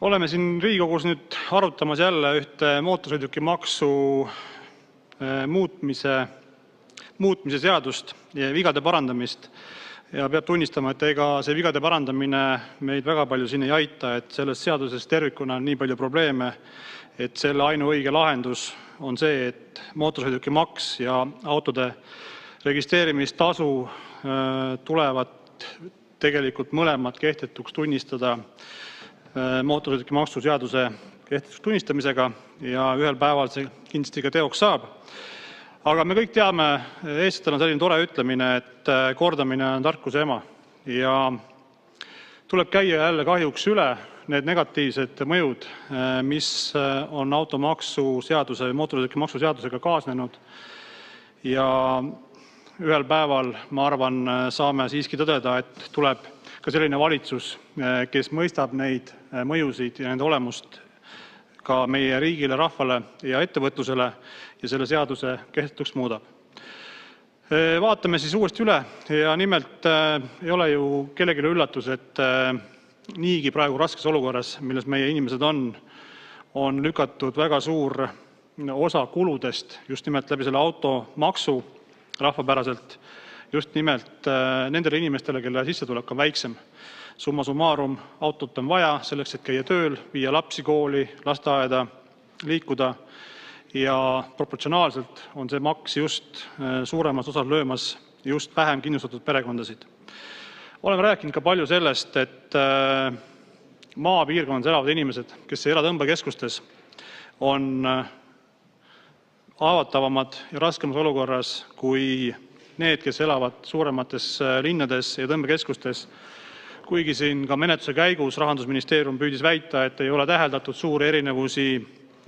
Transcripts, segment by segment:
Oleme siin Riigikogus nüüd arutamas jälle ühte mootorsõidukimaksu muutmise seadust ja vigade parandamist. Ja peab tunnistama, et ega see vigade parandamine meid väga palju siin ei aita, et selles seaduses tervikuna on nii palju probleeme, et selle ainuõige lahendus on see, et mootorsõidukimaks ja autode registreerimistasu tulevad tegelikult mõlemad kehtetuks tunnistada mootorsõidukimaksu seaduse kehtetuks tunnistamisega ja ühel päeval see kindlasti ka teoks saab. Aga me kõik teame, eestlastel on selline tore ütlemine, et kordamine on tarkuse ema ja tuleb käia jälle kahjuks üle need negatiivsed mõjud, mis on automaksu seaduse või mootorsõidukimaksu seadusega kaasnenud. Ja ühel päeval, ma arvan, saame siiski tõdeda, et tuleb ka selline valitsus, kes mõistab neid mõjusid ja nende olemust ka meie riigile, rahvale ja ettevõtlusele ja selle seaduse kehtetuks muudab. Vaatame siis uuesti üle ja nimelt ei ole ju kellelegi üllatus, et niigi praegu raskes olukorras, milles meie inimesed on lükatud väga suur osa kuludest just nimelt läbi selle automaksu rahvapäraselt just nimelt nendele inimestele, kelle sissetulek on väiksem. Summa summarum autot on vaja selleks, et käia tööl, viia lapsi kooli, lasteaeda, liikuda ja proportsionaalselt on see maks just suuremas osas löömas just vähem kindlustatud perekondasid. Oleme rääkinud ka palju sellest, et maapiirkondades elavad inimesed, kes ei ela tõmbekeskustes, on haavatavamad ja raskemas olukorras kui need, kes elavad suuremates linnades ja tõmbekeskustes, kuigi siin ka menetluse käigus Rahandusministeerium püüdis väita, et ei ole täheldatud suuri erinevusi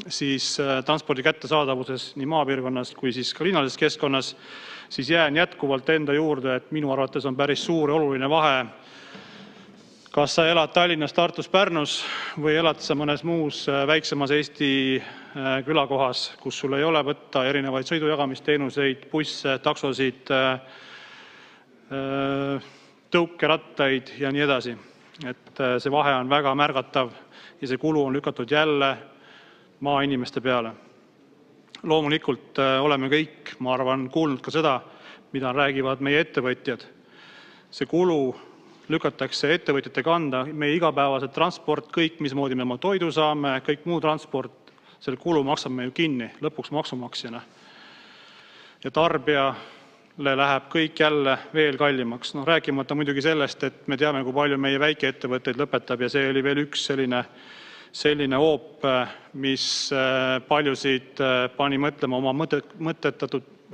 siis transpordi kättesaadavuses nii maapiirkonnas kui siis ka linnalises keskkonnas, siis jään jätkuvalt enda juurde, et minu arvates on päris suur ja oluline vahe, kas sa elad Tallinnas, Tartus, Pärnus või elad sa mõnes muus väiksemas Eesti külakohas, kus sul ei ole võtta erinevaid sõidujagamisteenuseid, busse, taksosid, tõukerattaid ja nii edasi. Et see vahe on väga märgatav ja see kulu on lükatud jälle maainimeste peale. Loomulikult oleme kõik, ma arvan, kuulnud ka seda, mida räägivad meie ettevõtjad. See kulu lükatakse ettevõtjate kanda, meie igapäevased transport, kõik, mismoodi me oma toidu saame, kõik muu transport, selle kulu maksame ju kinni lõpuks maksumaksjana. Ja tarbijale läheb kõik jälle veel kallimaks. Rääkimata muidugi sellest, et me teame, kui palju meie väikeettevõtteid lõpetab ja see oli veel üks selline hoop, mis paljusid pani mõtlema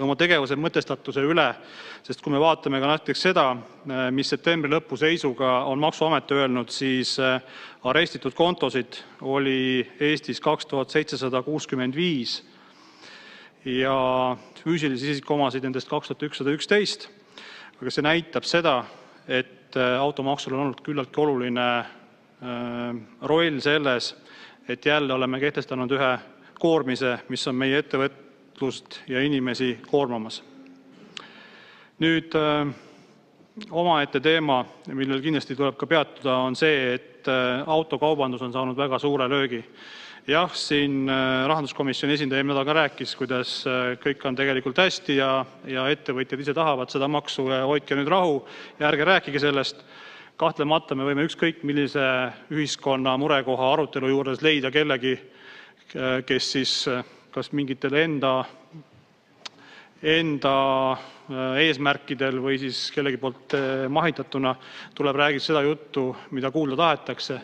oma tegevuse mõtestatuse üle, sest kui me vaatame ka näiteks seda, mis septembri lõpu seisuga on Maksuamet öelnud, siis arestitud kontosid oli Eestis 2765 ja füüsilisi isikuomasid nendest 2111, aga see näitab seda, et automaksul on olnud küllaltki oluline roll selles, et jälle oleme kehtestanud ühe koormise, mis on meie ettevõtlust ja inimesi koormamas. Nüüd omaette teema, millel kindlasti tuleb ka peatuda, on see, et autokaubandus on saanud väga suure löögi. Jah, siin rahanduskomisjoni esindaja nädal ka rääkis, kuidas kõik on tegelikult hästi ja ettevõtjad ise tahavad seda maksu ja hoidke nüüd rahu ja ärge rääkige sellest. Kahtlemata me võime ükskõik millise ühiskonna murekoha arutelu juures leida kellegi, kes siis kas mingitel enda eesmärkidel või siis kellegi poolt mahitatuna tuleb räägida seda juttu, mida kuulda tahetakse,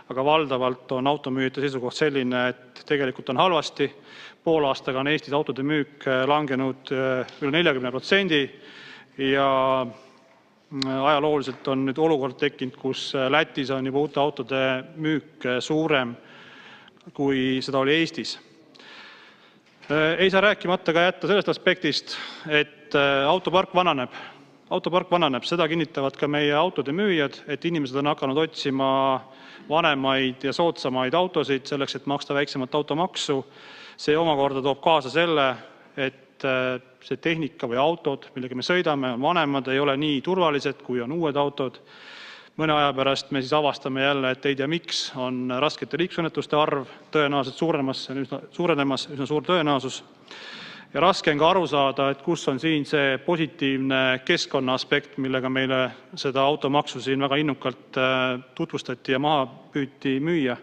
aga valdavalt on automüüjate seisukoht selline, et tegelikult on halvasti. Pool aastaga on Eestis autode müük langenud üle 40% ja ajalooliselt on nüüd olukord tekkinud, kus Lätis on juba uute autode müük suurem, kui seda oli Eestis. Ei saa rääkimata ka jätta sellest aspektist, et autopark vananeb. Autopark vananeb, seda kinnitavad ka meie autode müüjad, et inimesed on hakanud otsima vanemaid ja soodsamaid autosid selleks, et maksta väiksemat automaksu. See omakorda toob kaasa selle, et see tehnika või autod, millega me sõidame, on vanemad, ei ole nii turvalised, kui on uued autod. Mõne aja pärast me siis avastame jälle, et ei tea miks on raskete liiklusõnnetuste arv tõenäoliselt suurenemas, üsna suur tõenäosus. Ja raske on ka aru saada, et kus on siin see positiivne keskkonna aspekt, millega meile seda automaksu siin väga innukalt tutvustati ja maha püüti müüa.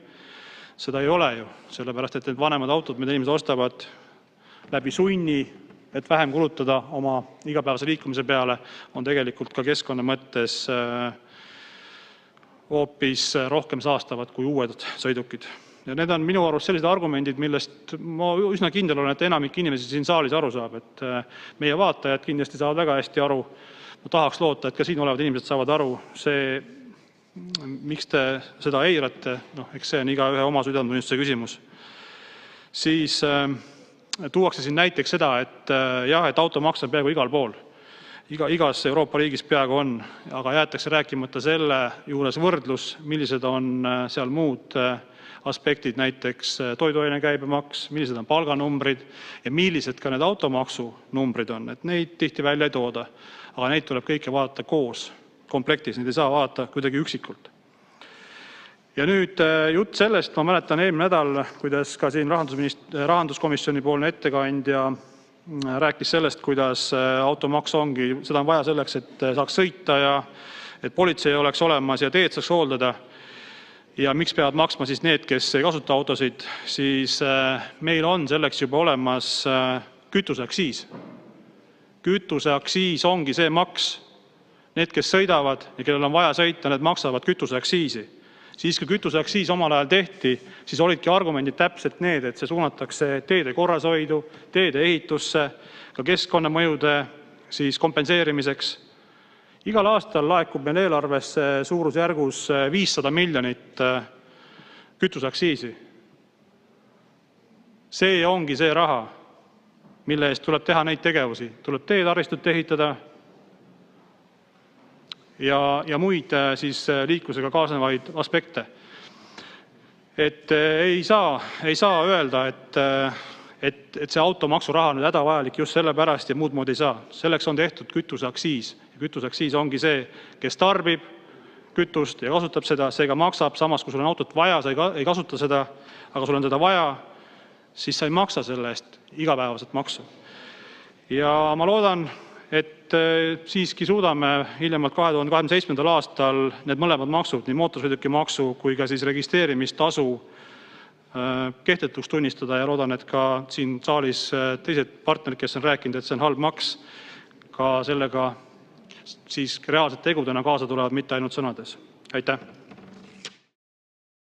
Seda ei ole ju, sellepärast et need vanemad autod, mida inimesed ostavad läbi sunni, et vähem kulutada oma igapäevase liikumise peale, on tegelikult ka keskkonna mõttes hoopis rohkem saastavad kui uued sõidukid. Ja need on minu arust sellised argumendid, millest ma üsna kindel olen, et enamik inimesi siin saalis aru saab. Et meie vaatajad kindlasti saavad väga hästi aru. Ma tahaks loota, et ka siin olevad inimesed saavad aru. See, miks te seda eirate, eks see on igaühe oma südametunnistuse küsimus. Siis tuuakse siin näiteks seda, et jah, et automaks on peaaegu igal pool. Igas Euroopa riigis peaaegu on, aga jäetakse rääkimata selle juures võrdlus, millised on seal muud aspektid, näiteks toiduaine käibemaks, millised on palganumbrid ja millised ka need automaksu numbrid on. Et neid tihti välja ei tooda, aga neid tuleb kõike vaadata koos komplektis, neid ei saa vaadata kuidagi üksikult. Ja nüüd jutt sellest, ma mäletan eelmine nädal, kuidas ka siin rahanduskomisjoni poolne ettekandja rääkis sellest, kuidas automaks ongi, seda on vaja selleks, et saaks sõita ja et politsei oleks olemas ja teed saaks hooldada. Ja miks peavad maksma siis need, kes ei kasuta autosid, siis meil on selleks juba olemas kütuseaktsiis. Kütuseaktsiis ongi see maks. Need, kes sõidavad ja kellel on vaja sõita, need maksavad kütuseaktsiisi. Siis kui kütuseaktsiis omal ajal tehti, siis olidki argumendid täpselt need, et see suunatakse teede korrashoidu, teede ehitusse, ka keskkonnamõjude siis kompenseerimiseks. Igal aastal laekub meil eelarvesse suurusjärgus 500 miljonit kütuseaktsiisi. See ongi see raha, mille eest tuleb teha neid tegevusi. Tuleb teetaristut ehitada ja muid siis liiklusega kaasnevaid aspekte. Et ei saa öelda, et see automaksuraha on hädavajalik just selle pärast ja muud moodi ei saa. Selleks on tehtud kütuseaktsiis. Kütuseaktsiis ongi see, kes tarbib kütust ja kasutab seda, seega maksab, samas kui sul on autot vaja, sa ei kasuta seda, aga sul on seda vaja, siis sa ei maksa selle eest igapäevaselt maksu. Ja ma loodan, et siiski suudame hiljemalt 2027. aastal need mõlemad maksud, nii mootorsõidukimaksu kui ka siis registreerimistasu kehtetuks tunnistada ja loodan, et ka siin saalis teised partnerid, kes on rääkinud, et see on halb maks, ka sellega siis reaalselt tegudena kaasa tulevad, mitte ainult sõnades. Aitäh!